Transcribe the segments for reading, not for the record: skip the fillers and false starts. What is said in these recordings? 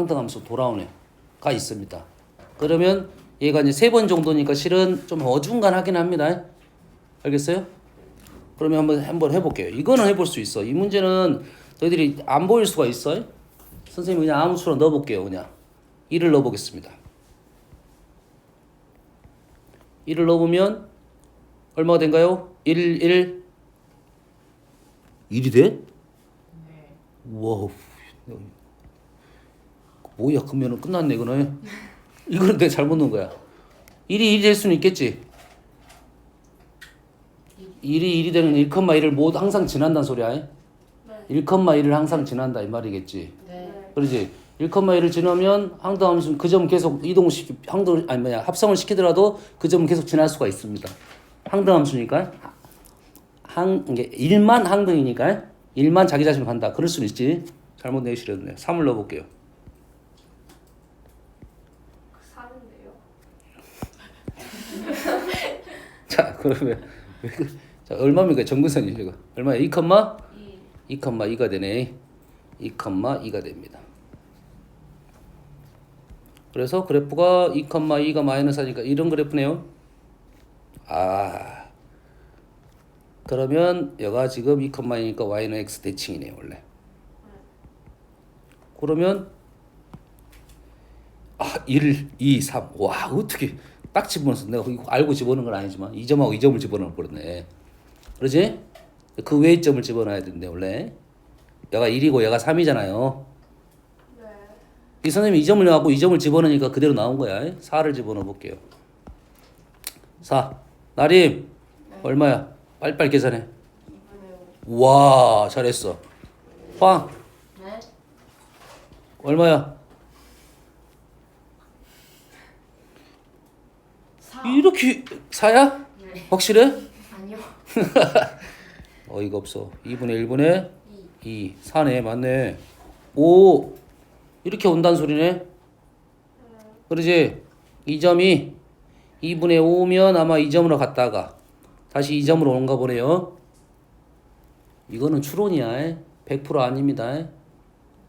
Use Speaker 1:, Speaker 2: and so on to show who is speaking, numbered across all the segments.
Speaker 1: 항등함수 돌아오는 애가 있습니다. 그러면 얘가 이제 3번 정도니까 실은 좀 어중간하긴 합니다. 알겠어요? 그러면 한번 해볼게요. 이거는 해볼 수 있어. 이 문제는 너희들이 안 보일 수가 있어. 선생님이 그냥 아무 수로 넣어볼게요. 그냥 1을 넣어보겠습니다. 1을 넣어보면 얼마가 된가요? 1 1이 돼?
Speaker 2: 네.
Speaker 1: 우와. 뭐야, 그러면 끝났네 이거는. 이거는 내가 잘못 넣은 거야. 1이 1이 될 수는 있겠지. 1이 1이 되는 1,1을 모두 항상 지난다는 소리야.
Speaker 2: 네.
Speaker 1: 1,1을 항상 지난다 이 말이겠지.
Speaker 2: 네.
Speaker 1: 그러지. 1,1을 지나면 항등함수 그 점 계속 이동시키 합성을 시키더라도 그 점은 계속 지날 수가 있습니다. 항등함수니까 이게 1만 항등이니까 1만 자기 자신을 간다. 그럴 수는 있지. 잘못 내시렸네요. 3을 넣어볼게요.
Speaker 2: 3인데요.
Speaker 1: 자, 그러면 자, 얼마입니까? 정근선이 이거 얼마야? 2, 2,2가 되네. 2,2가 됩니다. 그래서 그래프가 2,2가 마이너스 하니까 이런 그래프네요. 아, 그러면 여가 지금 2,2니까 y는 x 대칭이네요 원래. 그러면 1, 2, 3. 와, 어떻게 딱 집어넣었어. 내가 이거 알고 집어넣은 건 아니지만 2점하고 2점을 집어넣어 버렸네. 그러지? 그 외의 점을 집어넣어야 되는데 원래 얘가 1이고 얘가 3이잖아요.
Speaker 2: 네.
Speaker 1: 이 선생님이 2점을 넣고 2점을 집어넣으니까 그대로 나온 거야. 4를 집어넣어 볼게요. 4. 나림 얼마야? 빨리빨리 계산해.
Speaker 2: 2분의 5.
Speaker 1: 와, 잘했어. 황
Speaker 2: 네.
Speaker 1: 얼마야?
Speaker 2: 4.
Speaker 1: 이렇게 4야?
Speaker 2: 네.
Speaker 1: 확실해?
Speaker 2: 아니요.
Speaker 1: 어이가 없어. 2분의 1분의 2. 4네. 맞네. 5. 이렇게 온다는 소리네. 그러지? 2점이 2분의 5면 아마 2점으로 갔다가 다시 2점으로 오는가 보네요. 이거는 추론이야. 100% 아닙니다.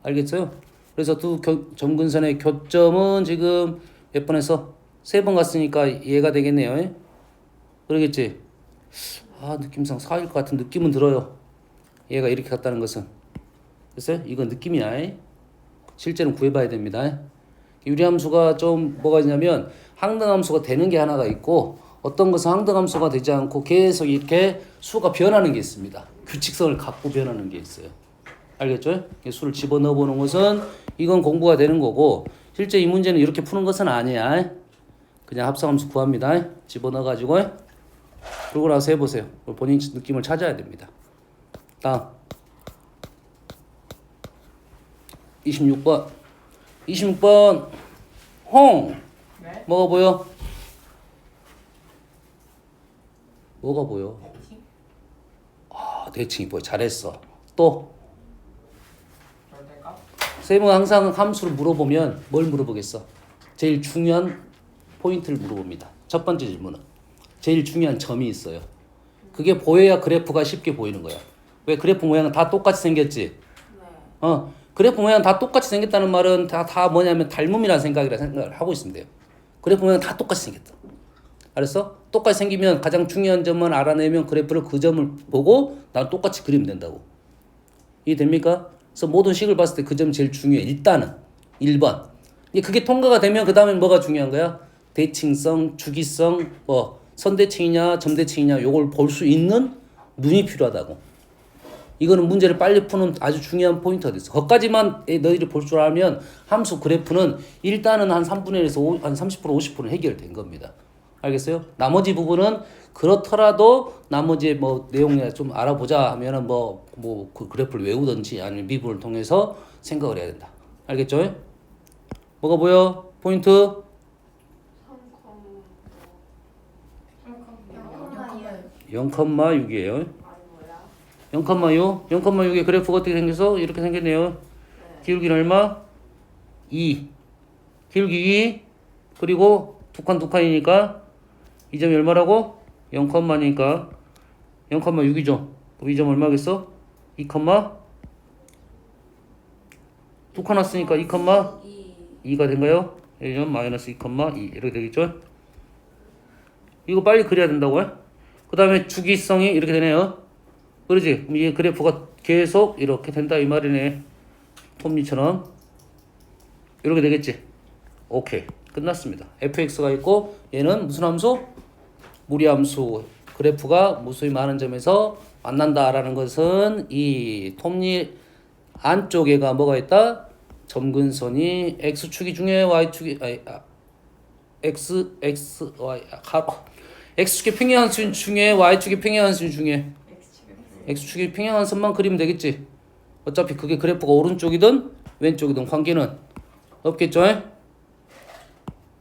Speaker 1: 알겠어요? 그래서 두 점근선의 교점은 지금 몇 번 했어? 3번 갔으니까 얘가 되겠네요. 그러겠지? 아, 느낌상 4일 것 같은 느낌은 들어요. 얘가 이렇게 갔다는 것은. 됐어요? 이건 느낌이야. 실제는 구해봐야 됩니다. 유리함수가 좀 뭐가 있냐면 항등함수가 되는 게 하나가 있고 어떤 것은 항등함수가 되지 않고 계속 이렇게 수가 변하는 게 있습니다. 규칙성을 갖고 변하는 게 있어요. 알겠죠? 수를 집어넣어 보는 것은 이건 공부가 되는 거고 실제 이 문제는 이렇게 푸는 것은 아니야. 그냥 합성함수 구합니다. 집어넣어 가지고 그러고 나서 해보세요. 본인 느낌을 찾아야 됩니다. 다음 26번 26번 홍
Speaker 2: 네.
Speaker 1: 뭐가 보여? 뭐가 보여? 아, 대칭이 보여. 잘했어. 또
Speaker 2: 절대값?
Speaker 1: 쌤은 항상 함수를 물어보면 뭘 물어보겠어? 제일 중요한 포인트를 물어봅니다. 첫 번째 질문은 제일 중요한 점이 있어요. 그게 보여야 그래프가 쉽게 보이는 거야. 왜? 그래프 모양은 다 똑같이 생겼지?
Speaker 2: 네.
Speaker 1: 그래프 모양 다 똑같이 생겼다는 말은 다 뭐냐면 닮음이라는 생각을 하고 있으면 돼요. 그래프 모양 다 똑같이 생겼다. 알았어? 똑같이 생기면 가장 중요한 점만 알아내면 그래프를 그 점을 보고 난 똑같이 그리면 된다고. 이해됩니까? 그래서 모든 식을 봤을 때 그 점이 제일 중요해. 일단은 1번. 그게 통과가 되면 그 다음에 뭐가 중요한 거야? 대칭성, 주기성, 뭐 선대칭이냐 점대칭이냐 요걸 볼 수 있는 눈이 필요하다고. 이거는 문제를 빨리 푸는 아주 중요한 포인트가 됐어. 거기까지만 너희들이 볼 줄 알면 함수 그래프는 일단은 한 3분의 1에서 한 30% 50%는 해결된 겁니다. 알겠어요? 나머지 부분은 그렇더라도 나머지 뭐 내용을 좀 알아보자 하면은 그 그래프를 외우든지 아니면 미분을 통해서 생각을 해야 된다. 알겠죠? 뭐가 보여? 포인트? 0,6이에요. 0,6. 0,6의 그래프가 어떻게 생겨서 이렇게 생겼네요. 기울기는 얼마? 2. 기울기 2. 그리고 두 칸이니까 이 점이 얼마라고? 0,2니까 0,6이죠. 그럼 이 점 얼마겠어? 2, 두 칸 왔으니까 2, 2가 된가요? A는 마이너스 2, 2 이렇게 되겠죠? 이거 빨리 그려야 된다고요? 그 다음에 주기성이 이렇게 되네요. 그러지? 그럼 이 그래프가 계속 이렇게 된다 이 말이네. 톱니처럼 이렇게 되겠지? 오케이, 끝났습니다. fx가 있고 얘는 무슨 함수? 무리함수. 그래프가 무수히 많은 점에서 만난다라는 것은 이 톱니 안쪽에가 뭐가 있다? 점근선이 x축이 중에 y축이 x축이 평행한수 중에 y축이 평행한수 중에 x축이 평행한 선만 그리면 되겠지. 어차피 그게 그래프가 오른쪽이든 왼쪽이든 관계는 없겠죠?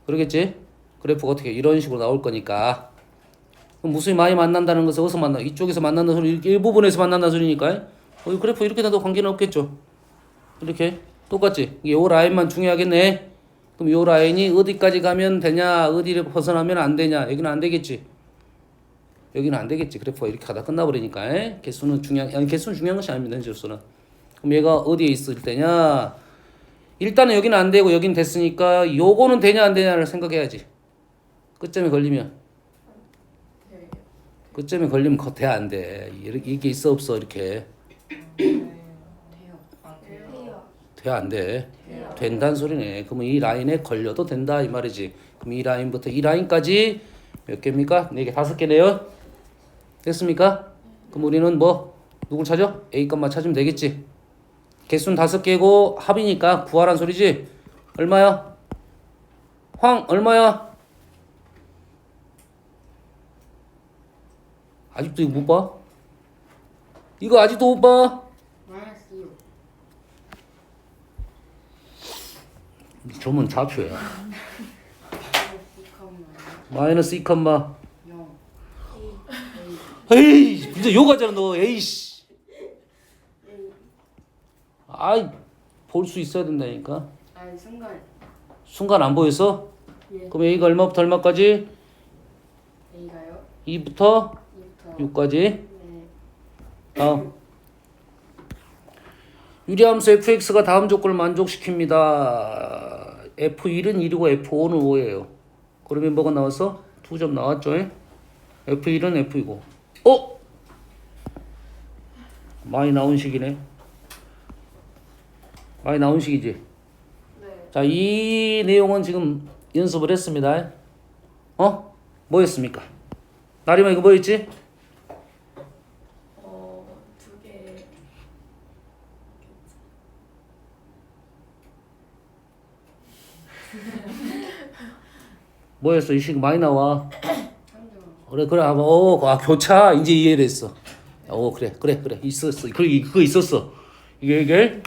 Speaker 1: 그러겠지? 그래프가 어떻게 이런 식으로 나올 거니까. 그럼 무수히 많이 만난다는 것은 어디서 만나? 이쪽에서 만난다는 소리, 일부분에서 만난다는 소리니까. 그래프 이렇게 돼도 관계는 없겠죠? 이렇게 똑같지? 이게 요 라인만 중요하겠네. 그럼 요 라인이 어디까지 가면 되냐, 어디를 벗어나면 안 되냐. 여기는 안 되겠지. 여기는 안 되겠지. 그래프가 이렇게 가다 끝나버리니까. 개수는 개수는 중요한 것이 아닙니다. 현재로서는. 그럼 얘가 어디에 있을 때냐? 일단은 여기는 안 되고 여기는 됐으니까 요거는 되냐 안 되냐를 생각해야지. 끝점에 걸리면. 끝점에 걸리면 돼 안 돼. 이게 있어 없어 이렇게.
Speaker 3: 돼요.
Speaker 2: 돼요.
Speaker 1: 돼 안 돼. 된다는 소리네. 그러면 이 라인에 걸려도 된다 이 말이지. 그럼 이 라인부터 이 라인까지 몇 개입니까? 4개, 5개네요. 됐습니까? 그럼 우리는 뭐 누굴 찾아? A 값만 찾으면 되겠지. 개수는 5개고 합이니까 구하란 소리지. 얼마야? 황 얼마야? 아직도 이거 못 봐? 이거 아직도 못 봐?
Speaker 3: 마이너스 6.
Speaker 1: 점은 좌표야.
Speaker 3: 마이너스 2,
Speaker 1: 마이너스 2,
Speaker 3: 0.
Speaker 1: 에이 진짜 욕하잖아 너. 에이씨. 아이 볼 수 있어야 된다니까.
Speaker 3: 아니 순간.
Speaker 1: 순간 안 보였어?
Speaker 3: 예.
Speaker 1: 그럼 A가 얼마부터 얼마까지?
Speaker 3: A가요?
Speaker 1: 2부터
Speaker 3: 2부터
Speaker 1: 6까지.
Speaker 3: 네.
Speaker 1: 다음 유리함수 fx가 다음 조건을 만족시킵니다. f1은 1이고 f5는 5예요. 그러면 뭐가 나왔어? 2점 나왔죠? f1은 f이고. 많이 나온 식이네. 많이 나온 식이지.
Speaker 2: 네.
Speaker 1: 자, 이 내용은 지금 연습을 했습니다. 뭐였습니까? 나리마 이거 뭐였지?
Speaker 2: 두 개.
Speaker 1: 뭐였어? 이 식 많이 나와.
Speaker 3: 상점.
Speaker 1: 그래 교차 이제 이해를 했어. 그래 있었어. 그거 있었어. 이게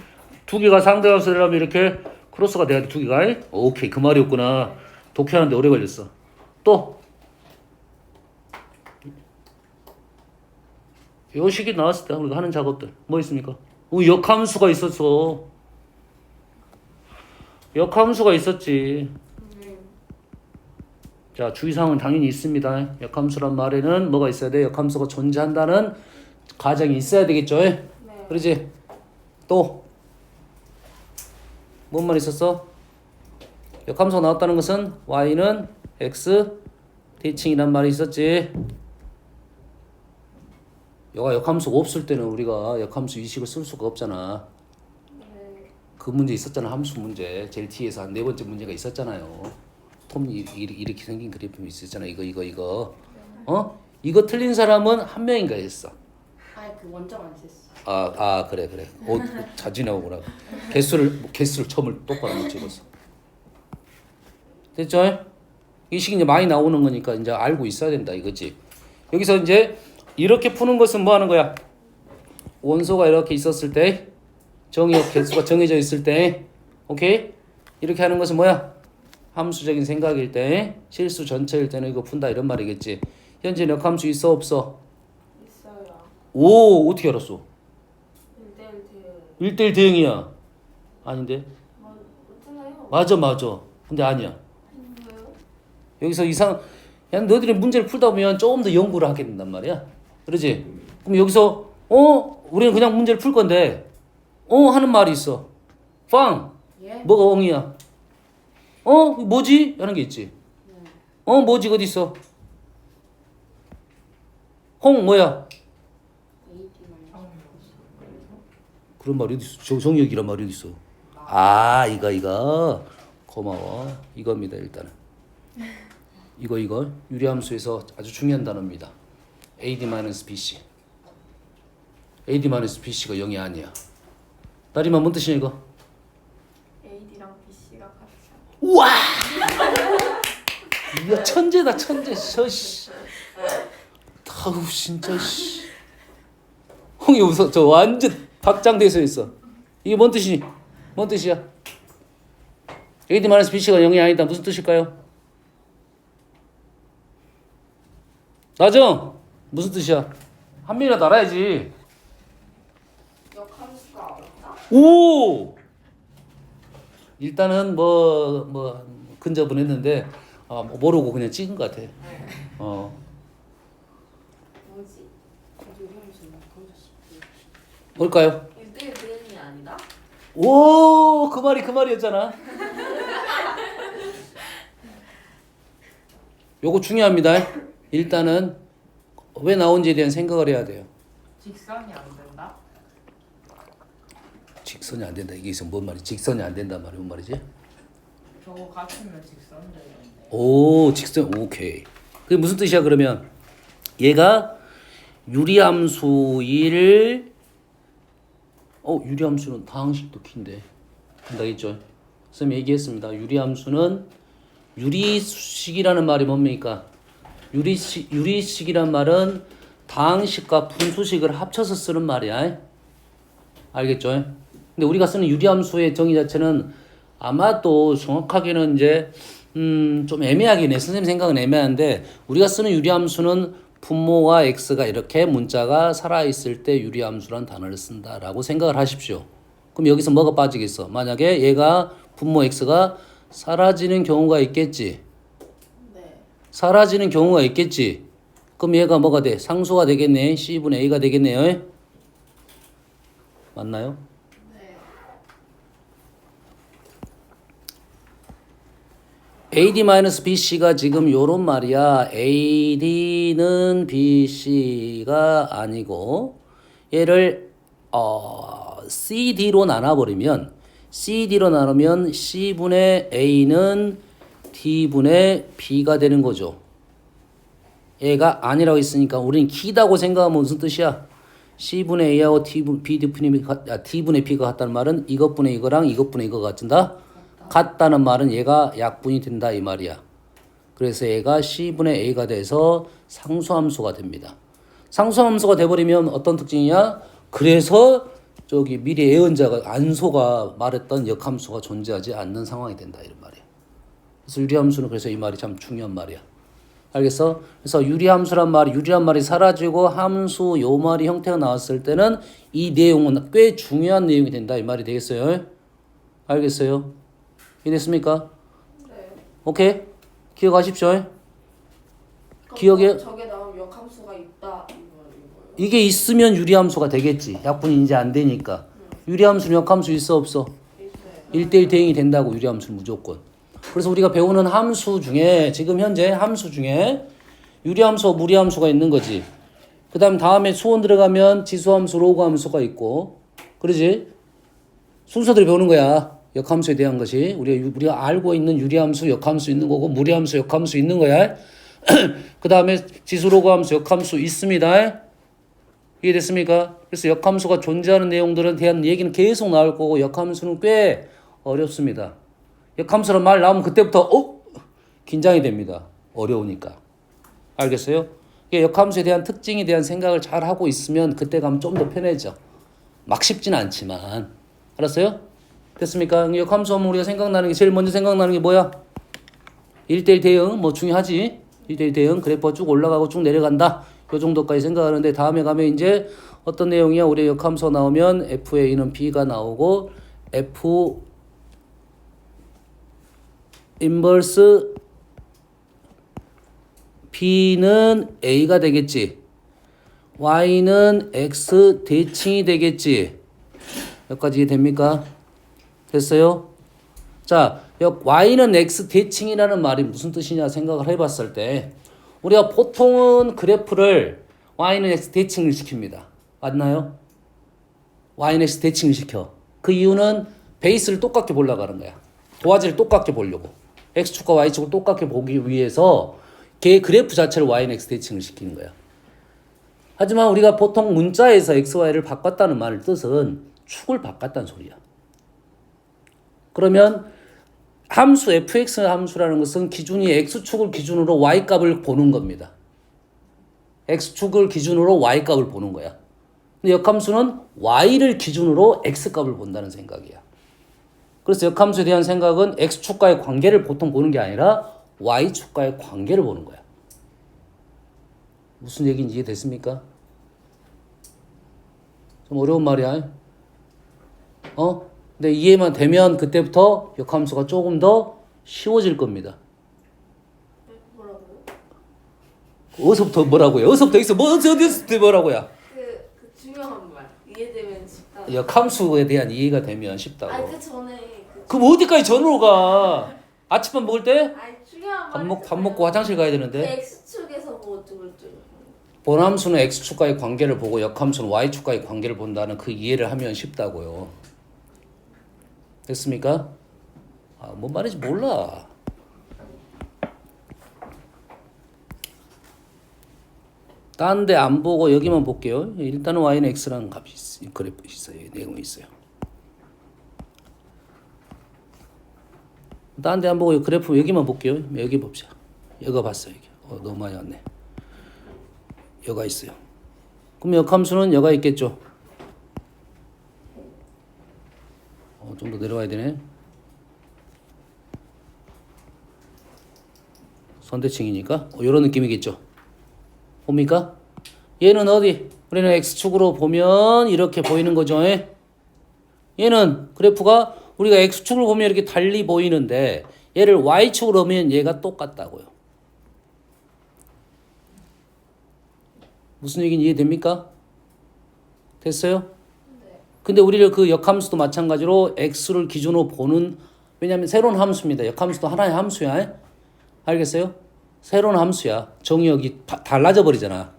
Speaker 1: 두 개가 상대함수 되려면 이렇게 크로스가 돼야 돼. 두 개가. 오케이 그 말이었구나. 독해하는데 오래 걸렸어. 또 요 식이 나왔을 때 우리가 하는 작업들 뭐 있습니까? 역함수가 있었어. 역함수가 있었지. 자, 주의사항은 당연히 있습니다. 역함수란 말에는 뭐가 있어야 돼? 역함수가 존재한다는 가정이 있어야 되겠죠?
Speaker 2: 네.
Speaker 1: 그러지? 또 뭔 말 있었어? 역함수가 나왔다는 것은 y는 x 대칭이란 말이 있었지. 역함수가 없을 때는 우리가 역함수 이식을 쓸 수가 없잖아.
Speaker 2: 네.
Speaker 1: 그 문제 있었잖아. 함수 문제. 제일 뒤에서 한 4번째 문제가 있었잖아요. 톰이 이렇게 생긴 그래프 있었잖아. 이거. 이거 틀린 사람은 한 명인가 했어.
Speaker 3: 아니 그 원점 안 썼어.
Speaker 1: 그래. 자주 나오구나. 개수를 처음을 똑바로 못 찍었어. 됐죠? 이 식이 이제 많이 나오는 거니까 이제 알고 있어야 된다 이거지. 여기서 이제 이렇게 푸는 것은 뭐 하는 거야? 원소가 이렇게 있었을 때, 정의역 개수가 정해져 있을 때, 오케이? 이렇게 하는 것은 뭐야? 함수적인 생각일 때, 실수 전체일 때는 이거 푼다 이런 말이겠지. 현재 역함수 있어 없어?
Speaker 2: 있어요.
Speaker 1: 오, 어떻게 알았어?
Speaker 2: 1대1 대응.
Speaker 1: 1대1 대응이야. 아닌데?
Speaker 2: 맞잖아요.
Speaker 1: 맞아. 근데 아니야.
Speaker 2: 뭐예요?
Speaker 1: 여기서 그냥 너희들이 문제를 풀다 보면 조금 더 연구를 하게 된단 말이야. 그러지? 그럼 여기서 우리는 그냥 문제를 풀 건데 하는 말이 있어. 빵!
Speaker 3: 예?
Speaker 1: 뭐가 엉이야? 뭐지? 하는 게 있지. 뭐지? 어디 있어? 홍 뭐야?
Speaker 3: AD 마이너스
Speaker 1: 그런 말이 어디 있어? 정역이란 말이 어디 있어? 아, 이거. 고마워. 이겁니다, 일단은. 이거 유리함수에서 아주 중요한 단어입니다. AD-BC. AD-BC가 0이 아니야. 다리만 뭔 뜻이냐 이거?
Speaker 2: AD랑 BC가 같이.
Speaker 1: 우와! 이거 천재다, 천재. 씨. 아우 진짜 씨. 홍이 웃어. 저 완전 박장대소 있어. 이게 뭔 뜻이니? 뭔 뜻이야? AD-BC가 0이 아니다. 무슨 뜻일까요? 나정 무슨 뜻이야? 한 명이라도 알아야지.
Speaker 2: 역함수가 없다?
Speaker 1: 오! 일단은 근접은 했는데 모르고 그냥 찍은 것 같아.
Speaker 2: 뭐지?
Speaker 3: 유리함수 역함수
Speaker 1: 뭘까요?
Speaker 2: 1대1이 아니다?
Speaker 1: 오, 그 말이었잖아. 요거 중요합니다. 일단은 왜 나온지에 대한 생각을 해야 돼요.
Speaker 4: 직선이 안 된다?
Speaker 1: 직선이 안 된다. 이게 있으면 뭔 말이지? 직선이 안 된단 말이 뭔 말이지?
Speaker 4: 저거 같으면 직선 되는데.
Speaker 1: 오, 직선. 오케이. 그게 무슨 뜻이야 그러면? 얘가 유리함수일 유리함수는 다항식도 키인데 된다겠죠? 선생님 얘기했습니다. 유리함수는 유리식이라는 말이 뭡니까? 유리식이란 말은 다항식과 분수식을 합쳐서 쓰는 말이야. 알겠죠? 근데 우리가 쓰는 유리함수의 정의 자체는 아마도 정확하게는 이제 좀 애매하긴 해. 선생님 생각은 애매한데 우리가 쓰는 유리함수는 분모와 x가 이렇게 문자가 살아있을 때 유리함수란 단어를 쓴다라고 생각을 하십시오. 그럼 여기서 뭐가 빠지겠어? 만약에 얘가 분모 x가 사라지는 경우가 있겠지.
Speaker 2: 네.
Speaker 1: 사라지는 경우가 있겠지. 그럼 얘가 뭐가 돼? 상수가 되겠네. c분의 a가 되겠네요. 맞나요?
Speaker 2: 네.
Speaker 1: AD-BC가 지금 요런 말이야. AD는 BC가 아니고 얘를 CD로 나눠버리면 C분의 A는 D분의 B가 되는 거죠. 얘가 아니라고 있으니까 우리는 기다고 생각하면 무슨 뜻이야? C분의 A하고 D분의 B가 같다는 말은 이것분의 이거랑 이것분의 이거가 같은다? 같다는 말은 얘가 약분이 된다 이 말이야. 그래서 얘가 C분의 A가 돼서 상수함수가 됩니다. 상수함수가 돼버리면 어떤 특징이냐? 그래서 저기 미리 예언자가 안소가 말했던 역함수가 존재하지 않는 상황이 된다 이런 말이야. 그래서 유리함수는 그래서 이 말이 참 중요한 말이야. 알겠어? 그래서 유리란 말이 사라지고 함수 요 말이 형태가 나왔을 때는 이 내용은 꽤 중요한 내용이 된다 이 말이 되겠어요? 알겠어요? 이해됐습니까?
Speaker 2: 네.
Speaker 1: 오케이? 기억하십시오.
Speaker 2: 그럼
Speaker 1: 기억에
Speaker 2: 저게 나오면 역함수가 있다. 이거예요.
Speaker 1: 이게 있으면 유리함수가 되겠지. 약분이 이제 안 되니까. 유리함수는 역함수 있어 없어?
Speaker 2: 있어요.
Speaker 1: 1대1 대응이 된다고 유리함수는 무조건. 그래서 우리가 배우는 함수 중에 지금 현재 함수 중에 유리함수와 무리함수가 있는 거지. 그 다음에 수원 들어가면 지수함수, 로그함수가 있고 그러지? 순서대로 배우는 거야. 역함수에 대한 것이 우리가 알고 있는 유리함수, 역함수 있는 거고 무리함수, 역함수 있는 거야. 그 다음에 지수, 로그함수, 역함수 있습니다. 이해됐습니까? 그래서 역함수가 존재하는 내용들에 대한 얘기는 계속 나올 거고 역함수는 꽤 어렵습니다. 역함수란 말 나오면 그때부터 긴장이 됩니다. 어려우니까. 알겠어요? 역함수에 대한 특징에 대한 생각을 잘 하고 있으면 그때 가면 좀 더 편해져. 막 쉽진 않지만. 알았어요? 됐습니까? 역함수 하면 우리가 생각나는 게 제일 먼저 생각나는 게 뭐야? 1대1 대응 뭐 중요하지? 1대1 대응 그래프가 쭉 올라가고 쭉 내려간다. 요 정도까지 생각하는데 다음에 가면 이제 어떤 내용이야? 우리 역함수 나오면 F의 A는 B가 나오고 F 인버스 B는 A가 되겠지. Y는 X 대칭이 되겠지. 여기까지 이해됩니까? 됐어요? 자, y는 x 대칭이라는 말이 무슨 뜻이냐 생각을 해봤을 때 우리가 보통은 그래프를 y는 x 대칭을 시킵니다. 맞나요? y는 x 대칭을 시켜. 그 이유는 베이스를 똑같게 보려고 하는 거야. 도화지를 똑같게 보려고. x축과 y축을 똑같게 보기 위해서 걔 그래프 자체를 y는 x 대칭을 시키는 거야. 하지만 우리가 보통 문자에서 x, y를 바꿨다는 말 뜻은 축을 바꿨다는 소리야. 그러면 함수 fx 함수라는 것은 기준이 x축을 기준으로 y값을 보는 겁니다. x축을 기준으로 y값을 보는 거야. 근데 역함수는 y를 기준으로 x값을 본다는 생각이야. 그래서 역함수에 대한 생각은 x축과의 관계를 보통 보는 게 아니라 y축과의 관계를 보는 거야. 무슨 얘기인지 이해됐습니까? 좀 어려운 말이야. 근데 이해만 되면 그때부터 역함수가 조금 더 쉬워질 겁니다.
Speaker 2: 뭐라고요?
Speaker 1: 어디서부터 뭐라고요? 어디서부터 어디서부터 뭐라고요?
Speaker 2: 그 중요한 말 이해되면 쉽다.
Speaker 1: 역함수에 대한 이해가 되면 쉽다고.
Speaker 2: 아니 그 전에
Speaker 1: 그럼 어디까지 전으로 가? 아침밥 먹을 때?
Speaker 2: 아니 중요한
Speaker 1: 밥
Speaker 2: 말.
Speaker 1: 먹고 화장실 가야 되는데.
Speaker 2: X축에서 뭐 어쩌고저쩌고.
Speaker 1: 본함수는 x축과의 관계를 보고 역함수는 y축과의 관계를 본다는 그 이해를 하면 쉽다고요. 됐습니까? 뭔 말인지 몰라. 딴 데 안 보고 여기만 볼게요. 일단은 y는 x라는 값이 그래프 있어요. 내용이 있어요. 딴 데 안 보고 그래프 여기만 볼게요. 여기 봅시다. 여기가 봤어요. 여기. 너무 많이 왔네. 여가 있어요. 그럼 역함수는 여가 있겠죠. 좀 더 내려와야 되네. 선대칭이니까 이런 느낌이겠죠. 봅니까? 얘는 어디? 우리는 x축으로 보면 이렇게 보이는 거죠. 얘는 그래프가 우리가 x축을 보면 이렇게 달리 보이는데 얘를 y축으로 보면 얘가 똑같다고요. 무슨 얘기인지 이해됩니까? 됐어요? 근데 우리를 그 역함수도 마찬가지로 x를 기준으로 보는, 왜냐하면 새로운 함수입니다. 역함수도 하나의 함수야. 알겠어요? 새로운 함수야. 정의역이 달라져 버리잖아.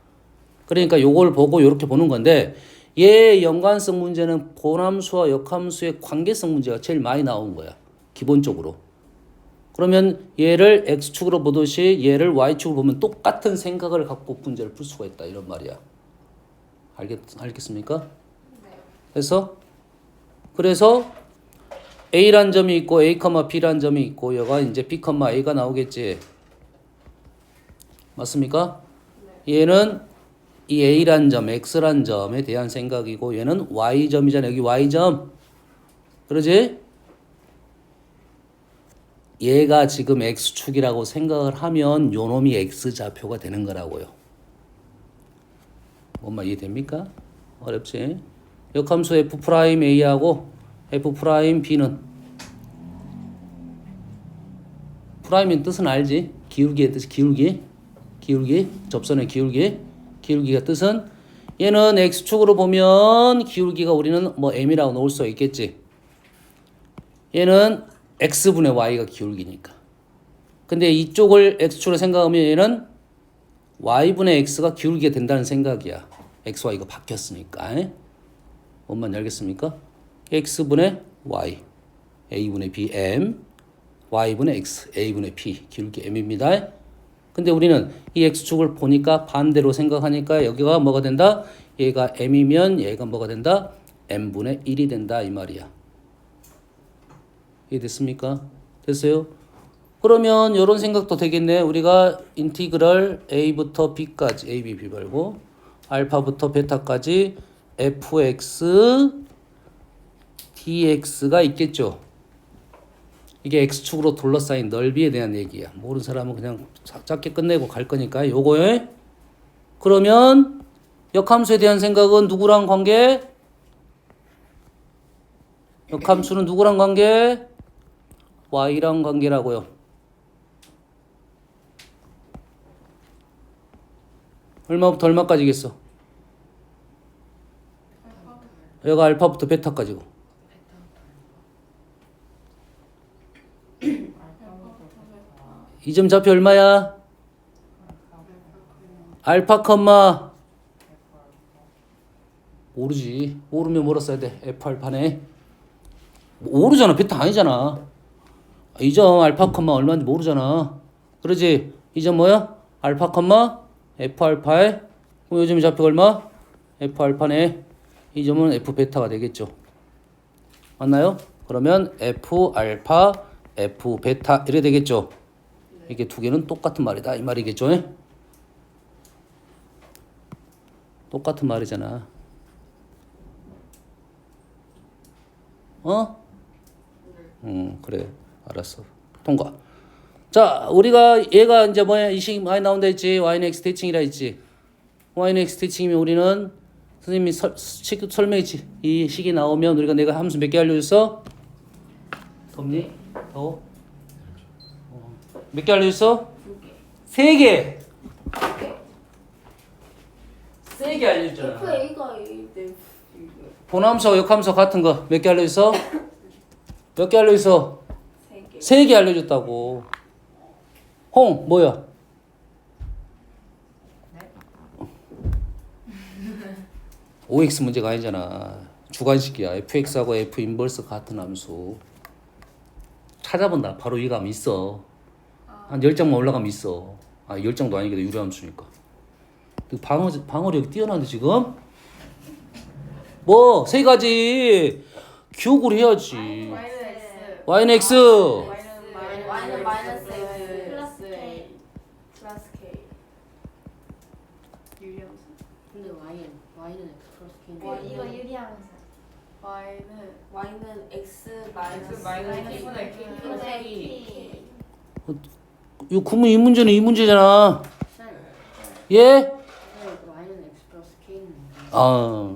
Speaker 1: 그러니까 요걸 보고 이렇게 보는 건데 얘 연관성 문제는 본함수와 역함수의 관계성 문제가 제일 많이 나온 거야. 기본적으로. 그러면 얘를 x축으로 보듯이 얘를 y축으로 보면 똑같은 생각을 갖고 문제를 풀 수가 있다. 이런 말이야. 알겠습니까? 그래서 A란 점이 있고 A, B란 점이 있고 여가 이제 B, A가 나오겠지. 맞습니까? 얘는 이 A란 점, X란 점에 대한 생각이고 얘는 Y점이잖아. 여기 Y점. 그러지? 얘가 지금 X축이라고 생각을 하면 요놈이 X좌표가 되는 거라고요. 뭔 말 이해됩니까? 어렵지? 역함수 F'A하고 F'B는 프라임인 뜻은 알지? 기울기의 뜻이 기울기, 접선의 기울기가 뜻은 얘는 X축으로 보면 기울기가 우리는 뭐 M이라고 놓을 수 있겠지. 얘는 X분의 Y가 기울기니까. 근데 이쪽을 X축으로 생각하면 얘는 Y분의 X가 기울기가 된다는 생각이야. X, Y가 바뀌었으니까. 뭔 말인지 알겠습니까? X분의 Y, A분의 B, M, Y분의 X, A분의 P, 기울기 M입니다. 근데 우리는 이 X축을 보니까 반대로 생각하니까 여기가 뭐가 된다? 얘가 M이면 얘가 뭐가 된다? M분의 1이 된다 이 말이야. 이해됐습니까? 됐어요? 그러면 이런 생각도 되겠네. 우리가 인티그럴 A부터 B까지, A, B, B 말고 알파부터 베타까지 fx dx가 있겠죠. 이게 x축으로 둘러싸인 넓이에 대한 얘기야. 모르는 사람은 그냥 짧게 끝내고 갈 거니까 요거에. 그러면 역함수에 대한 생각은 누구랑 관계? 역함수는 누구랑 관계? y랑 관계라고요. 얼마부터 얼마까지겠어? 여가 알파부터 베타까지고. 이 점 좌표 얼마야? 알파 컴마 모르지. 모르면 뭐라 써야 돼? F 알파네. 모르잖아. 베타 아니잖아. 이 점 알파 컴마 얼마인지 모르잖아. 그러지? 이 점 뭐야? 알파 컴마 F 알파에 그럼 요즘 좌표가 얼마? F 알파네. 이 점은 F 베타가 되겠죠. 맞나요? 그러면 F 알파, F 베타 이렇게 되겠죠. 이게 두 개는 똑같은 말이다 이 말이겠죠. 똑같은 말이잖아. 어? 그래. 알았어. 통과. 자, 우리가 얘가 이제 뭐야? 이 식이 많이 나온다 했지. y는 x 대칭이라 했지. y는 x 대칭이면 우리는 선생님이 설명했지. 이 식이 나오면 우리가 내가 함수 몇 개 알려줬어? 덥니? 더워? 몇 개 알려줬어? 3개. 3개 알려줬잖아.
Speaker 2: FA가 A인데
Speaker 1: 본함수와 역함수 같은 거 몇 개 알려줬어? 몇 개 알려줬어?
Speaker 2: 3개.
Speaker 1: 3개 알려줬다고. 홍 뭐야? OX 문제가 아니잖아. 주관식이야. fx하고 f 인버스 같은 함수. 찾아본다. 바로 이감 있어. 한 10장만 올라가면 있어. 아 10장도 아니겠다. 유리함수니까. 방어력이 뛰어난데 지금? 뭐 3가지 기억을 해야지. y는 x
Speaker 2: Y는 마이너스 X 플러스 K 플러스 K.
Speaker 3: 유리함수. 근데 Y는 X 플러스 K인데.
Speaker 2: 와, 이거
Speaker 5: 유리하면서
Speaker 2: Y는 X 마이너스
Speaker 4: 마이너스
Speaker 2: K
Speaker 4: 플러스
Speaker 2: K.
Speaker 1: 이 구문 이 문제는 이 문제잖아.
Speaker 3: 쌤,
Speaker 1: 예?
Speaker 3: Y는 X 플러스 K는
Speaker 1: 아,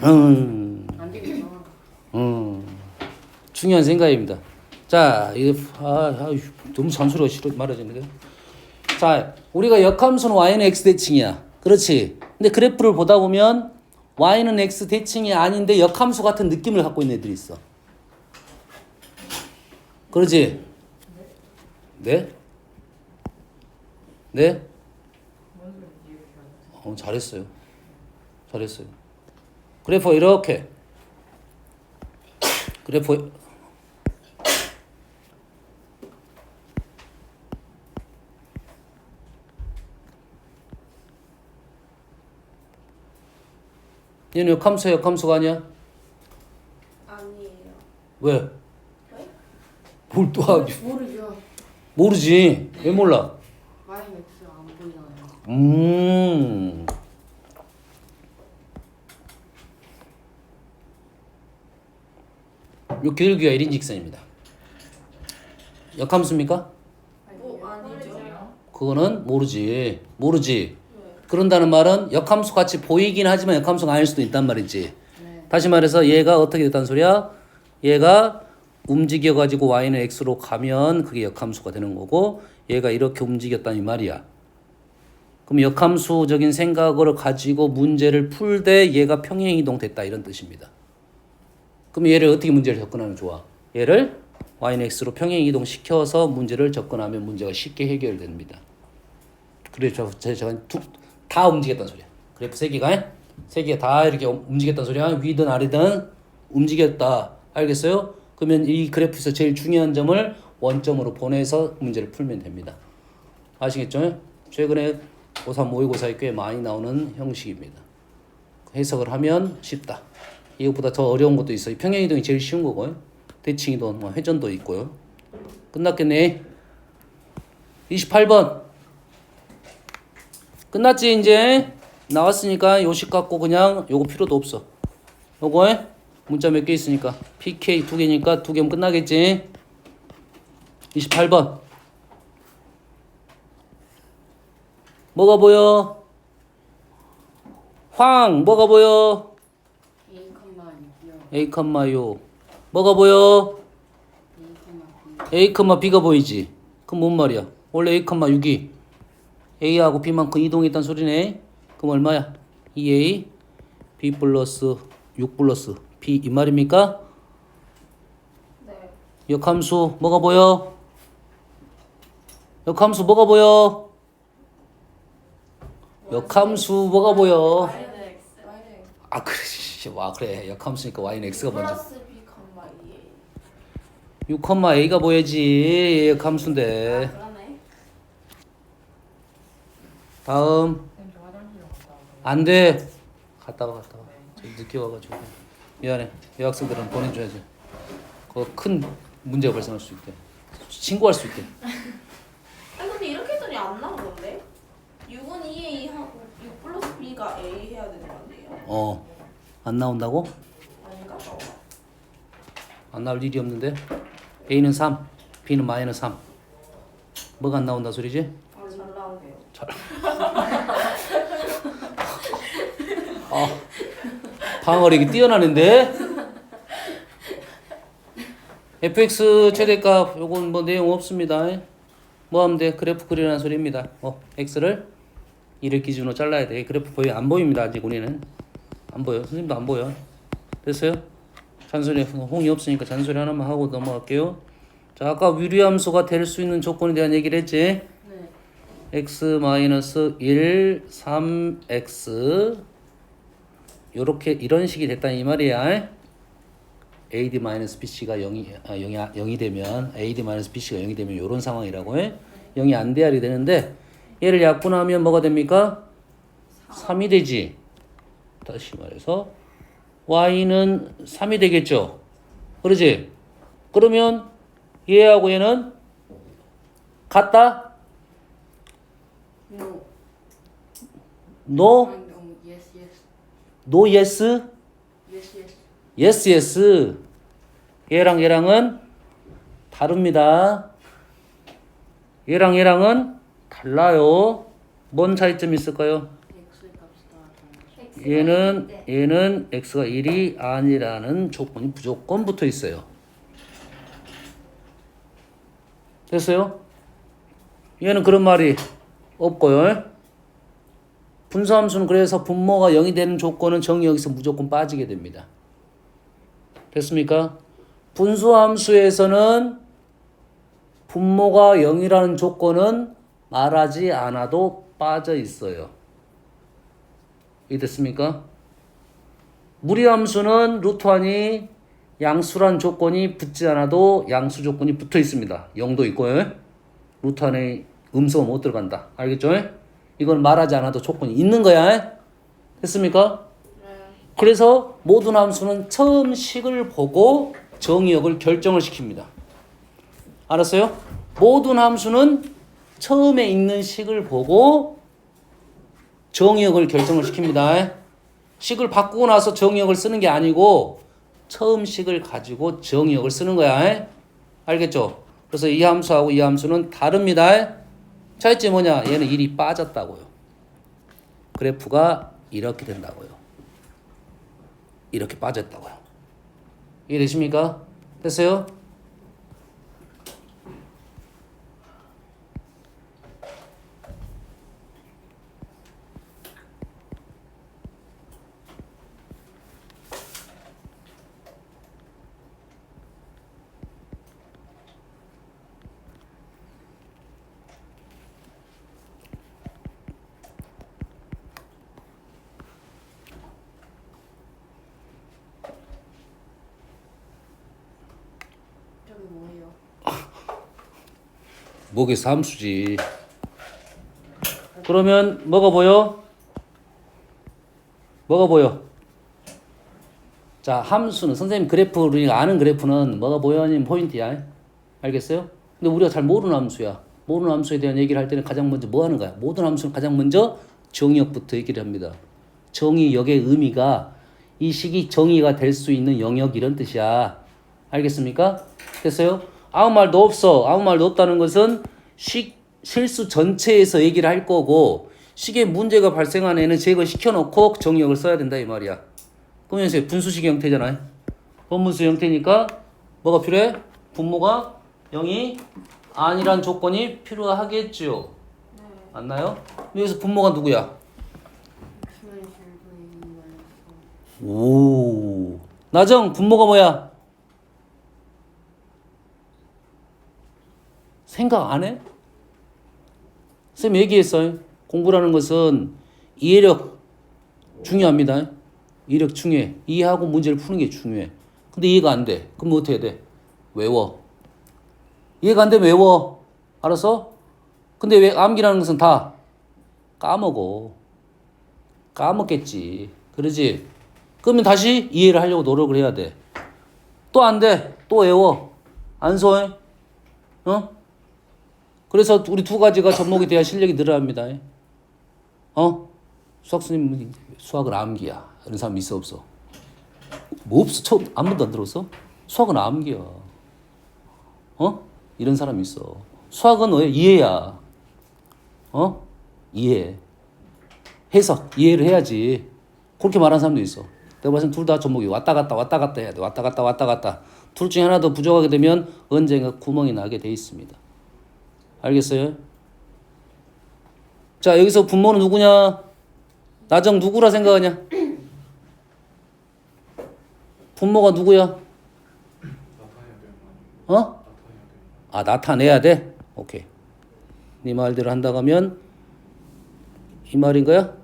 Speaker 3: 안 되겠죠.
Speaker 1: 중요한 생각입니다. 자, 이게 너무 잔소리가 싫어 말해지는 게. 자, 우리가 역함수는 y는 x 대칭이야. 그렇지. 근데 그래프를 보다 보면 y는 x 대칭이 아닌데 역함수 같은 느낌을 갖고 있는 애들이 있어. 그렇지? 네? 네?
Speaker 4: 뭔 소리인지 이렇게 하면서.
Speaker 1: 잘했어요. 잘했어요. 그래프 이렇게. 그래프 얘는 역함수야, 역함수가 아니야?
Speaker 2: 아니에요.
Speaker 1: 왜?
Speaker 2: 왜?
Speaker 1: 뭘 또
Speaker 3: 모르죠.
Speaker 1: 모르지. 왜 몰라?
Speaker 3: Y는 X 안 보이잖아요.
Speaker 1: 요 기울기가 1인 직선입니다. 역함수입니까?
Speaker 2: 뭐 아니죠.
Speaker 1: 그거는 모르지. 모르지. 그런다는 말은 역함수 같이 보이긴 하지만 역함수가 아닐 수도 있단 말이지.
Speaker 3: 네.
Speaker 1: 다시 말해서 얘가 어떻게 됐다는 소리야? 얘가 움직여가지고 y는 x로 가면 그게 역함수가 되는 거고 얘가 이렇게 움직였다는 말이야. 그럼 역함수적인 생각을 가지고 문제를 풀 때 얘가 평행이동 됐다 이런 뜻입니다. 그럼 얘를 어떻게 문제를 접근하면 좋아? 얘를 y는 x로 평행이동 시켜서 문제를 접근하면 문제가 쉽게 해결됩니다. 그래서 제가 다 움직였다는 소리야. 그래프 3개가 다 이렇게 움직였다는 소리야. 위든 아래든 움직였다. 알겠어요? 그러면 이 그래프에서 제일 중요한 점을 원점으로 보내서 문제를 풀면 됩니다. 아시겠죠? 최근에 고3 모의고사에 꽤 많이 나오는 형식입니다. 해석을 하면 쉽다. 이것보다 더 어려운 것도 있어요. 평행이동이 제일 쉬운 거고요. 대칭이동, 회전도 있고요. 끝났겠네. 28번. 끝났지 이제? 나왔으니까 요식 갖고 그냥 요거 필요도 없어. 요거에 문자 몇 개 있으니까 PK 2개니까 2개면 끝나겠지? 28번. 뭐가 보여? 황 뭐가 보여?
Speaker 3: A, 6이요.
Speaker 1: A, 6 뭐가 보여?
Speaker 3: A, B.
Speaker 1: A, B가 보이지? 그럼 뭔 말이야? 원래 A, 6이 A하고 B만큼 이동했단 소리네. 그럼 얼마야? 2A B 플러스 6 플러스 B 이 말입니까?
Speaker 2: 네.
Speaker 1: 역함수 뭐가 보여? 역함수 뭐가 보여? 역함수 뭐가 보여?
Speaker 2: Y는 X.
Speaker 1: 아 그래 와 그래 역함수니까 y는 x가 먼저
Speaker 2: 플러스 B, A.
Speaker 1: 6,a가 보여야지 역함수인데.
Speaker 2: 그러네.
Speaker 1: 다음
Speaker 4: 쌤, 저 화장실 좀 갔다 와요.
Speaker 1: 안돼 갔다 와 저 늦게 와가지고 미안해 여학생들은 보내줘야지 그거 큰 문제가 발생할 수 있대 신고할 수 있대
Speaker 2: 아니 근데 이렇게 했더니 안 나오던데? 6은 2A 하고 6 플러스 B가 A 해야 되는 거 아니에요?
Speaker 1: 안 나온다고?
Speaker 2: 아닌가?
Speaker 1: 안 나올 일이 없는데 a는 3 b는 마이너스 3 뭐가 안 나온다 소리지?
Speaker 2: 잘 나오네요.
Speaker 1: 방어력이 뛰어나는데 fx 최대값 요건 뭐 내용 없습니다 뭐 하면 돼? 그래프 그리라는 소리입니다 x를 1을 기준으로 잘라야 돼 그래프 보이 안 보입니다 아직 우리는 안 보여 선생님도 안 보여 됐어요? 잔소리 홍이 없으니까 잔소리 하나만 하고 넘어갈게요 자 아까 유리함수가 될 수 있는 조건에 대한 얘기를 했지
Speaker 3: 네.
Speaker 1: x-1 3x 요렇게 이런 식이 됐다 이 말이야 AD-BC가 0이 되면 AD-BC가 0이 되면 요런 상황이라고 해 0이 안 돼야 되는데 얘를 약분하면 뭐가 됩니까? 3이 되지 다시 말해서 y는 3이 되겠죠 그러지? 그러면 얘하고 얘는 같다?
Speaker 3: No.
Speaker 1: No?
Speaker 3: Yes, yes.
Speaker 1: No yes?
Speaker 3: Yes, yes.
Speaker 1: yes yes 얘랑 얘랑은 다릅니다 얘랑 얘랑은 달라요 뭔 차이점이 있을까요?
Speaker 3: X의 값이 다
Speaker 1: 얘는 x가 1이 아니라는 조건이 무조건 붙어 있어요 됐어요? 얘는 그런 말이 없고요 분수함수는 그래서 분모가 0이 되는 조건은 정의 여기서 무조건 빠지게 됩니다 됐습니까? 분수함수에서는 분모가 0이라는 조건은 말하지 않아도 빠져 있어요. 이해됐습니까? 무리함수는 루트안이 양수란 조건이 붙지 않아도 양수 조건이 붙어 있습니다. 0도 있고요. 루트안에 음수가 못 들어간다. 알겠죠? 이건 말하지 않아도 조건이 있는 거야. 됐습니까? 그래서 모든 함수는 처음 식을 보고 정의역을 결정을 시킵니다. 알았어요? 모든 함수는 처음에 있는 식을 보고 정의역을 결정을 시킵니다. 식을 바꾸고 나서 정의역을 쓰는 게 아니고 처음 식을 가지고 정의역을 쓰는 거야. 알겠죠? 그래서 이 함수하고 이 함수는 다릅니다. 차이점이 뭐냐? 얘는 1이 빠졌다고요. 그래프가 이렇게 된다고요. 이렇게 빠졌다고요. 이해되십니까? 됐어요?
Speaker 3: 저게 뭐예요?
Speaker 1: 목에서 함수지. 그러면 뭐가 보여? 뭐가 보여? 자, 함수는 선생님 그래프 우리가 아는 그래프는 뭐가 보여? 아니면 포인트야. 알겠어요? 근데 우리가 잘 모르는 함수야. 모르는 함수에 대한 얘기를 할 때는 가장 먼저 뭐 하는 거야? 모든 함수는 가장 먼저 정의역부터 얘기를 합니다. 정의역의 의미가 이 식이 정의가 될 수 있는 영역 이런 뜻이야. 알겠습니까? 됐어요? 아무 말도 없어. 아무 말도 없다는 것은 실수 전체에서 얘기를 할 거고 식에 문제가 발생한 애는 제거시켜놓고 정의역을 써야 된다 이 말이야. 그러면 이제 분수식 형태잖아요. 분문수 형태니까 뭐가 필요해? 분모가 0이 아니란 조건이 필요하겠죠. 맞나요? 여기서 분모가 누구야?
Speaker 3: X의 제곱이 마이너스
Speaker 1: 오. 나정 분모가 뭐야? 생각 안 해? 선생님 얘기했어요. 공부라는 것은 이해력 중요합니다. 이해력 중요해. 이해하고 문제를 푸는 게 중요해. 근데 이해가 안 돼. 그럼 어떻게 해야 돼? 외워. 이해가 안 되면 외워. 알았어? 근데 왜 암기라는 것은 다 까먹어. 까먹겠지. 그러지? 그러면 다시 이해를 하려고 노력을 해야 돼. 또 안 돼. 또 외워. 안 소해? 어? 그래서 우리 두 가지가 접목이 돼야 실력이 늘어납니다. 어? 수학 선생님 수학은 암기야. 이런 사람 있어 없어? 뭐 없어? 처음 한 번도 안 들었어? 수학은 암기야. 어? 이런 사람 있어. 수학은 왜 이해야. 어? 이해. 해석, 이해를 해야지. 그렇게 말하는 사람도 있어. 내가 봤을 땐 둘 다 접목이 왔다 갔다 왔다 갔다 해야 돼. 왔다 갔다 왔다 갔다. 둘 중에 하나 더 부족하게 되면 언젠가 구멍이 나게 돼 있습니다. 알겠어요? 자, 여기서 분모는 누구냐? 나정 누구라 생각하냐? 분모가 누구야? 어? 아, 나타내야 돼? 오케이. 네 말대로 한다고 하면 이 말인 거야?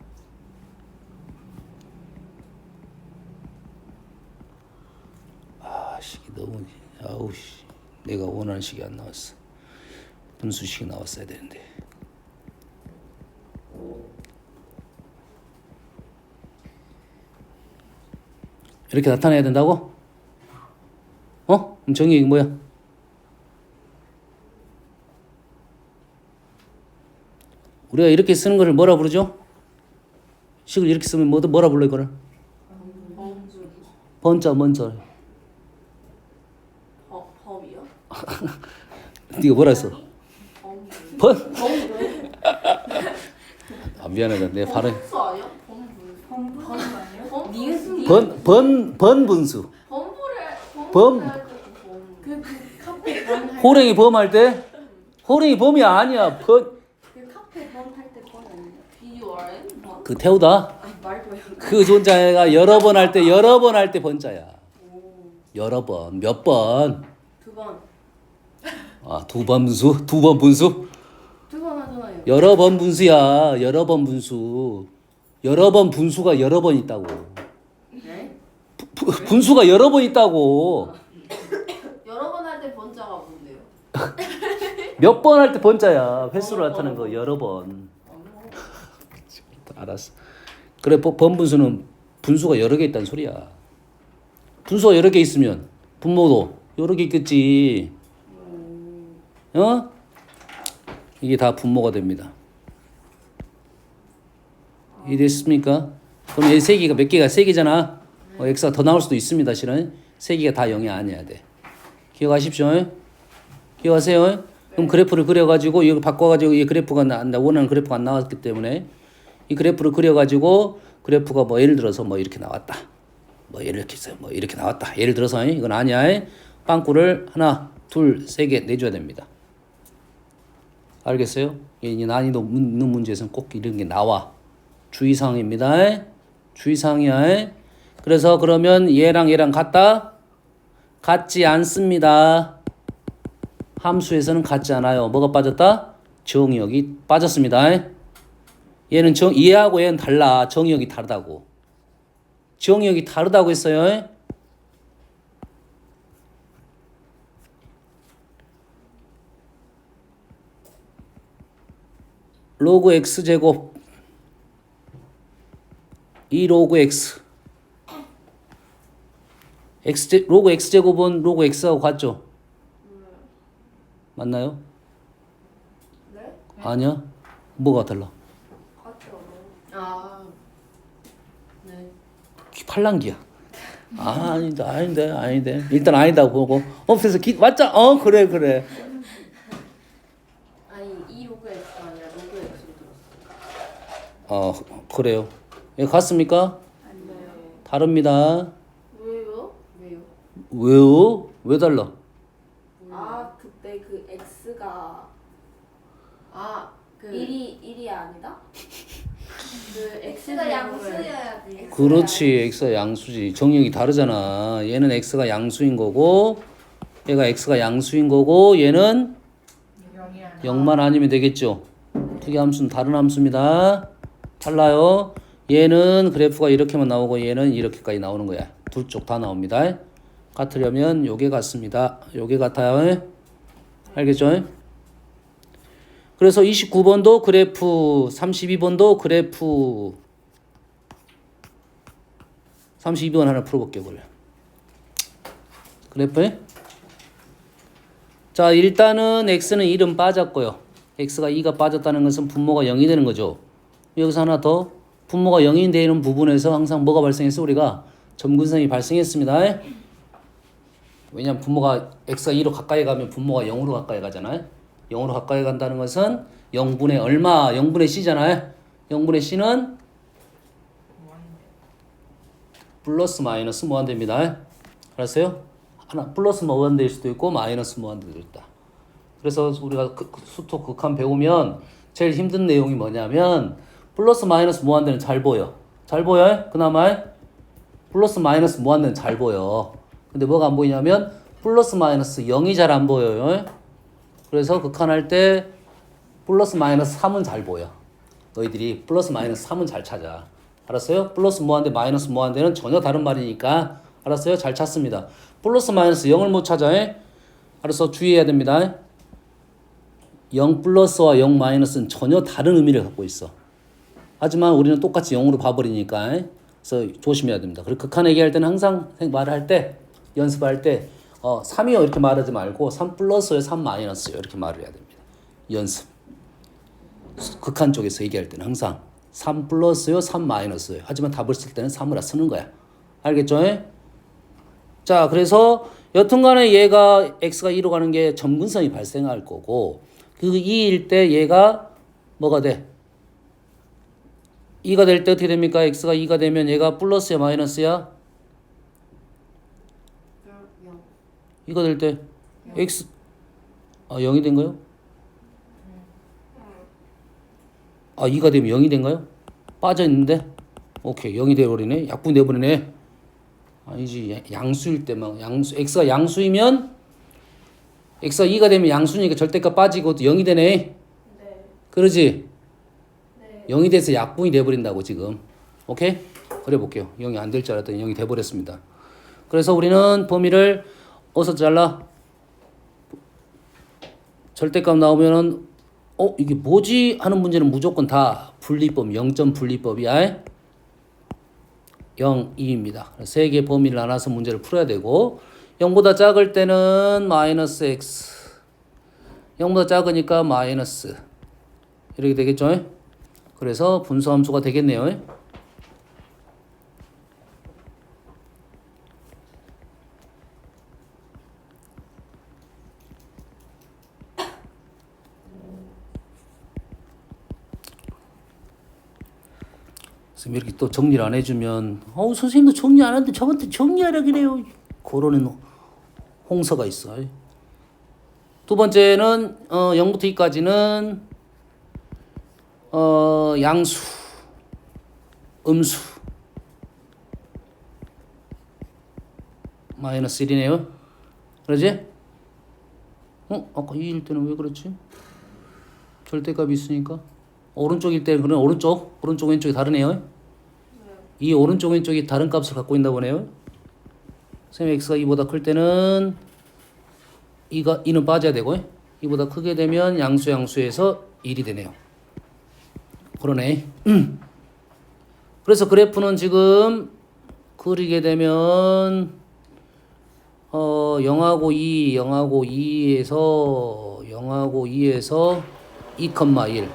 Speaker 1: 아, 식이 너무 아우 씨. 내가 원하는 식이 안 나왔어. 분수식이 나왔어야 되는데. 이렇게 나타내야 된다고? 어? 그럼 정의 뭐야? 우리가 이렇게 쓰는 거를 뭐라 부르죠? 식을 이렇게 쓰면 뭐라 불러 이거를? 번자 먼저.
Speaker 2: 범이요?
Speaker 1: 네가 뭐라 했어? 번?
Speaker 2: 범
Speaker 1: 아, 미안하다. 내 발음.
Speaker 2: 범수 아니야?
Speaker 3: 범분 아니에요?
Speaker 2: 니은
Speaker 1: 번분수. 범.
Speaker 3: 그 카페 번할
Speaker 1: 호랭이 범할 때 호랭이 범이 아니야.
Speaker 3: 그 카페 번할 때 번 아니에요?
Speaker 2: BURN? 범?
Speaker 1: 그 태우다.
Speaker 3: 아니 말고요.
Speaker 1: 그 존자가 여러 번 할 때 번자야. 여러 번. 몇 번?
Speaker 3: 두 번.
Speaker 1: 아, 두 번 분수? 두 번 분수?
Speaker 3: 두 번 하잖아요.
Speaker 1: 여러 번 분수야. 여러 번 분수. 여러 번 분수가 여러 번 있다고.
Speaker 3: 네?
Speaker 1: 분수가 여러 번 있다고.
Speaker 2: 여러 번 할 때 번자가 뭔데요?
Speaker 1: 몇 번 할 때 번자야. 횟수로 나타나는 거 여러 번. 알았어. 그래 번분수는 분수가 여러 개 있다는 소리야. 분수가 여러 개 있으면 분모도 여러 개 있겠지. 어? 이게 다 분모가 됩니다. 이해됐습니까? 그럼 이 세 개가 몇 개가 세 개잖아. x가 더 나올 수도 있습니다. 실은 세 개가 다 0이 아니어야 돼. 기억하십시오. 기억하세요. 그럼 그래프를 그려가지고 이거 바꿔가지고 이 그래프가 원하는 그래프가 안 나왔기 때문에 이 그래프를 그려가지고 그래프가 뭐 예를 들어서 뭐 이렇게 나왔다. 뭐 이렇게 있어요. 뭐 이렇게 나왔다. 예를 들어서 이건 아니야. 빵꾸를 하나, 둘, 세 개 내줘야 됩니다. 알겠어요? 이 난이도 있는 문제에서는 꼭 이런 게 나와. 주의사항입니다. 주의사항이야. 그래서 그러면 얘랑 얘랑 같다? 같지 않습니다. 함수에서는 같지 않아요. 뭐가 빠졌다? 정의역이 빠졌습니다. 얘는 얘하고 얘는 달라. 정의역이 다르다고. 정의역이 다르다고 했어요. 로그 x제곱 2 로그 x 로그 x제곱은 로그 x하고 같죠? 맞나요?
Speaker 2: 네?
Speaker 1: 아니야? 뭐가 달라?
Speaker 2: 같죠.
Speaker 3: 아. 네.
Speaker 1: 팔랑기야. 아, 아닌데. 일단 아니다 보고. 그래서 맞자. 그래.
Speaker 3: 아니 이 로그 X가 아니라 로그 X로 들었어요.
Speaker 1: 그래요. 예, 같습니까?
Speaker 3: 아니요.
Speaker 1: 다릅니다.
Speaker 2: 왜요?
Speaker 3: 왜요?
Speaker 1: 왜요? 왜 달라?
Speaker 2: 아 그때 그 X가
Speaker 3: 그
Speaker 2: 1이 아니다?
Speaker 3: 그
Speaker 2: X가 양수여야 돼.
Speaker 1: 그렇지. x가 양수지. 정역이 다르잖아. 얘는 x가 양수인 거고 얘가 x가 양수인 거고 얘는 0만 아니면 되겠죠. 두 개 함수는 다른 함수입니다. 달라요. 얘는 그래프가 이렇게만 나오고 얘는 이렇게까지 나오는 거야. 두 쪽 다 나옵니다. 같으려면 요게 같습니다. 요게 같아요. 알겠죠? 그래서 29번도 그래프, 32번도 그래프, 32번 하나 풀어볼게요. 그래. 그래프에 자, 일단은 x는 1은 빠졌고요. x가 2가 빠졌다는 것은 분모가 0이 되는 거죠. 여기서 하나 더 분모가 0이 되는 부분에서 항상 뭐가 발생했어? 우리가 점근성이 발생했습니다. 왜냐면 분모가 x가 2로 가까이 가면 분모가 0으로 가까이 가잖아요. 0으로 가까이 간다는 것은 0분의 얼마? 0분의 c잖아요. 0분의 c는 플러스 마이너스 무한대입니다. 알았어요? 하나 플러스 무한대일 수도 있고 마이너스 무한대도 있다. 그래서 우리가 수토 극한 배우면 제일 힘든 내용이 뭐냐면 플러스 마이너스 무한대는 잘 보여. 잘 보여요? 그나마 플러스 마이너스 무한대는 잘 보여. 근데 뭐가 안 보이냐면 플러스 마이너스 0이 잘 안 보여요. 그래서 극한할 때 플러스 마이너스 3은 잘 보여. 너희들이 플러스 마이너스 3은 잘 찾아. 알았어요? 플러스 무한대 마이너스 무한대는 전혀 다른 말이니까 알았어요? 잘 찾습니다. 플러스 마이너스 0을 못 찾아. 알았어? 주의해야 됩니다. 0 플러스와 0 마이너스는 전혀 다른 의미를 갖고 있어. 하지만 우리는 똑같이 0으로 봐버리니까 그래서 조심해야 됩니다. 그리고 극한 얘기할 때는 항상 말을 할 때 연습할 때 3이요 이렇게 말하지 말고 3 플러스요 3 마이너스요 이렇게 말을 해야 됩니다. 연습. 극한 쪽에서 얘기할 때는 항상 3 플러스요 3 마이너스요. 하지만 답을 쓸 때는 3을 쓰는 거야. 알겠죠? 자, 그래서 여튼간에 얘가 x가 2로 가는 게 점근성이 발생할 거고 그 2일 때 얘가 뭐가 돼? 2가 될 때 어떻게 됩니까? x가 2가 되면 얘가 플러스야 마이너스야?
Speaker 3: 0.
Speaker 1: 2가 될 때 x 0이 된가요? 2가 되면 0이 된가요? 빠져 있는데 오케이 0이 돼버리네. 약분 돼버리네. 아니지 양수일 때만 양수 x가 양수이면 x가 2가 되면 양수니까 절대값 빠지고 0이 되네.
Speaker 2: 네.
Speaker 1: 그러지?
Speaker 2: 네.
Speaker 1: 0이 돼서 약분이 돼버린다고 지금. 오케이? 그래 볼게요. 0이 안 될 줄 알았더니 0이 돼버렸습니다. 그래서 우리는 범위를 어디서 잘라? 절대값 나오면은 이게 뭐지? 하는 문제는 무조건 다 분리법, 0점 분리법이야. 0, 2입니다. 세 개 범위를 나눠서 문제를 풀어야 되고 0보다 작을 때는 마이너스 x 0보다 작으니까 마이너스 이렇게 되겠죠? 그래서 분수함수가 되겠네요. 선생님 이렇게 또 정리를 안 해주면 선생님도 정리 안 하는데 저한테 정리하라 그래요. 그러는 홍서가 있어. 두 번째는 0부터 2까지는 양수, 음수 마이너스 1이네요. 그러지? 아까 2일 때는 왜 그렇지? 절대값이 있으니까 오른쪽일 때는 그런 오른쪽 왼쪽이 다르네요. 이 오른쪽 왼쪽이 다른 값을 갖고 있나 보네요. 선생님 x가 2보다 클 때는 2는 빠져야 되고 2보다 크게 되면 양수에서 1이 되네요. 그러네. 그래서 그래프는 지금 그리게 되면 0하고 2에서 2,1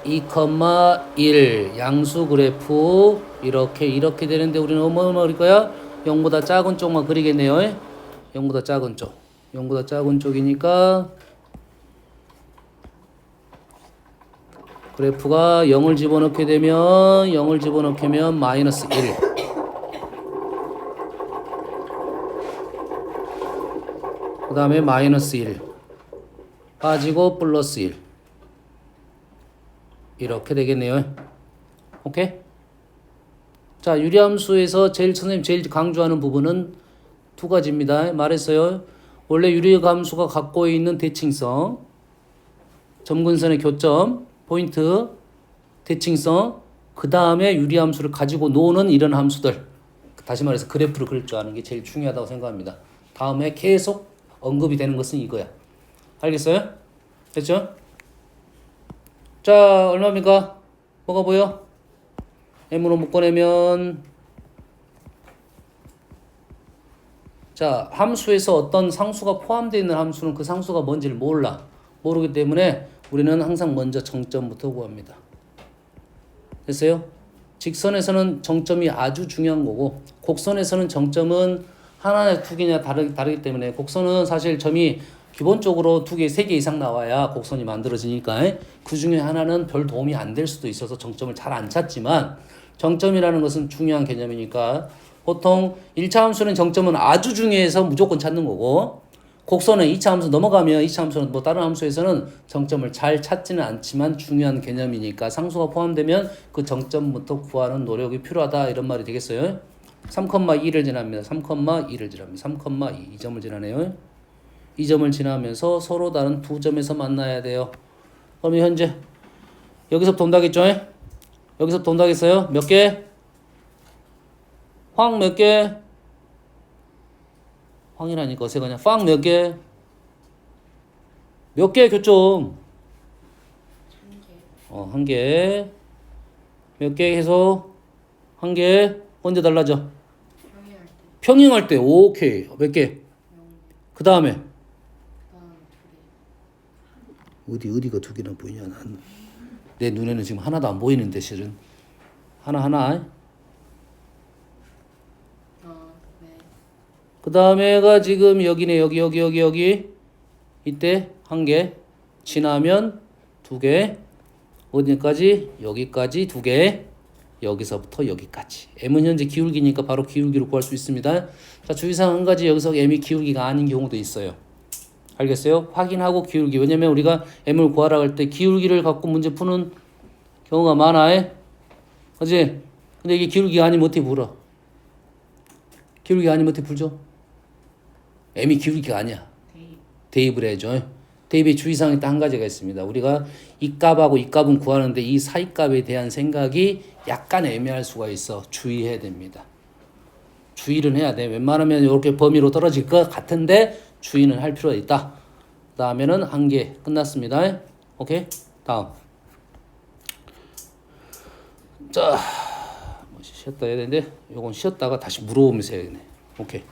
Speaker 1: 2,1 양수 그래프 이렇게 되는데 우리는 뭐를 그릴 거야? 0보다 작은 쪽만 그리겠네요. 0보다 작은 쪽. 0보다 작은 쪽이니까 그래프가 0을 집어넣게 되면 마이너스 1. 그 다음에 마이너스 1. 빠지고 플러스 1. 이렇게 되겠네요. 오케이? 자, 유리함수에서 선생님 제일 강조하는 부분은 두 가지입니다. 말했어요. 원래 유리함수가 갖고 있는 대칭성, 점근선의 교점, 포인트, 대칭성, 그 다음에 유리함수를 가지고 노는 이런 함수들. 다시 말해서 그래프를 그릴 줄 아는 게 제일 중요하다고 생각합니다. 다음에 계속 언급이 되는 것은 이거야. 알겠어요? 됐죠? 자, 얼마입니까? 뭐가 보여? m으로 묶어내면 자, 함수에서 어떤 상수가 포함되어 있는 함수는 그 상수가 뭔지를 몰라. 모르기 때문에 우리는 항상 먼저 정점부터 구합니다. 됐어요? 직선에서는 정점이 아주 중요한 거고 곡선에서는 정점은 하나냐 두 개냐 다르기 때문에 곡선은 사실 점이 기본적으로 2개, 3개 이상 나와야 곡선이 만들어지니까 그 중에 하나는 별 도움이 안 될 수도 있어서 정점을 잘 안 찾지만 정점이라는 것은 중요한 개념이니까 보통 1차 함수는 정점은 아주 중요해서 무조건 찾는 거고 곡선은 2차 함수 넘어가면 2차 함수는 뭐 다른 함수에서는 정점을 잘 찾지는 않지만 중요한 개념이니까 상수가 포함되면 그 정점부터 구하는 노력이 필요하다 이런 말이 되겠어요. 3,2를 지납니다. 3,2를 지납니다. 3,2 이 점을 지나네요. 이 점을 지나면서 서로 다른 두 점에서 만나야 돼요. 그러면 현재 여기서부터 온다겠죠? 여기서부터 온다겠어요? 몇 개? 황 몇 개? 황이라니까 어색하냐? 빵 몇 개? 몇 개 교점? 한 개. 몇 개 해서 한 개. 언제 달라져?
Speaker 3: 평행할 때.
Speaker 1: 평행할 때. 오케이. 몇 개? 그 다음에
Speaker 3: 그다음 두 개.
Speaker 1: 어디가 두 개나 보이냐? 내 눈에는 지금 하나도 안 보이는데 실은 하나.
Speaker 3: 네.
Speaker 1: 그 다음에가 지금 여기네. 여기. 이때 한 개. 지나면 두 개. 어디까지? 여기까지 두 개. 여기서부터 여기까지. m은 현재 기울기니까 바로 기울기로 구할 수 있습니다. 자, 주의사항 한 가지. 여기서 m이 기울기가 아닌 경우도 있어요. 알겠어요? 확인하고 기울기. 왜냐면 우리가 m을 구하라 할 때 기울기를 갖고 문제 푸는 경우가 많아. 그치? 근데 이게 기울기가 아니면 어떻게 풀어? 기울기가 아니면 어떻게 풀죠? m이 기울기가 아니야. 대입을 해줘. 대입의 주의사항이 딱 한 가지가 있습니다. 우리가 이 값하고 이 값은 구하는데 이 사이 값에 대한 생각이 약간 애매할 수가 있어. 주의해야 됩니다. 주의를 해야 돼. 웬만하면 이렇게 범위로 떨어질 것 같은데 주의는 할 필요가 있다. 그 다음에는 한 개 끝났습니다. 오케이? 다음. 자, 쉬었다 해야 되는데 요건 쉬었다가 다시 물어보면서 해야 되네. 오케이.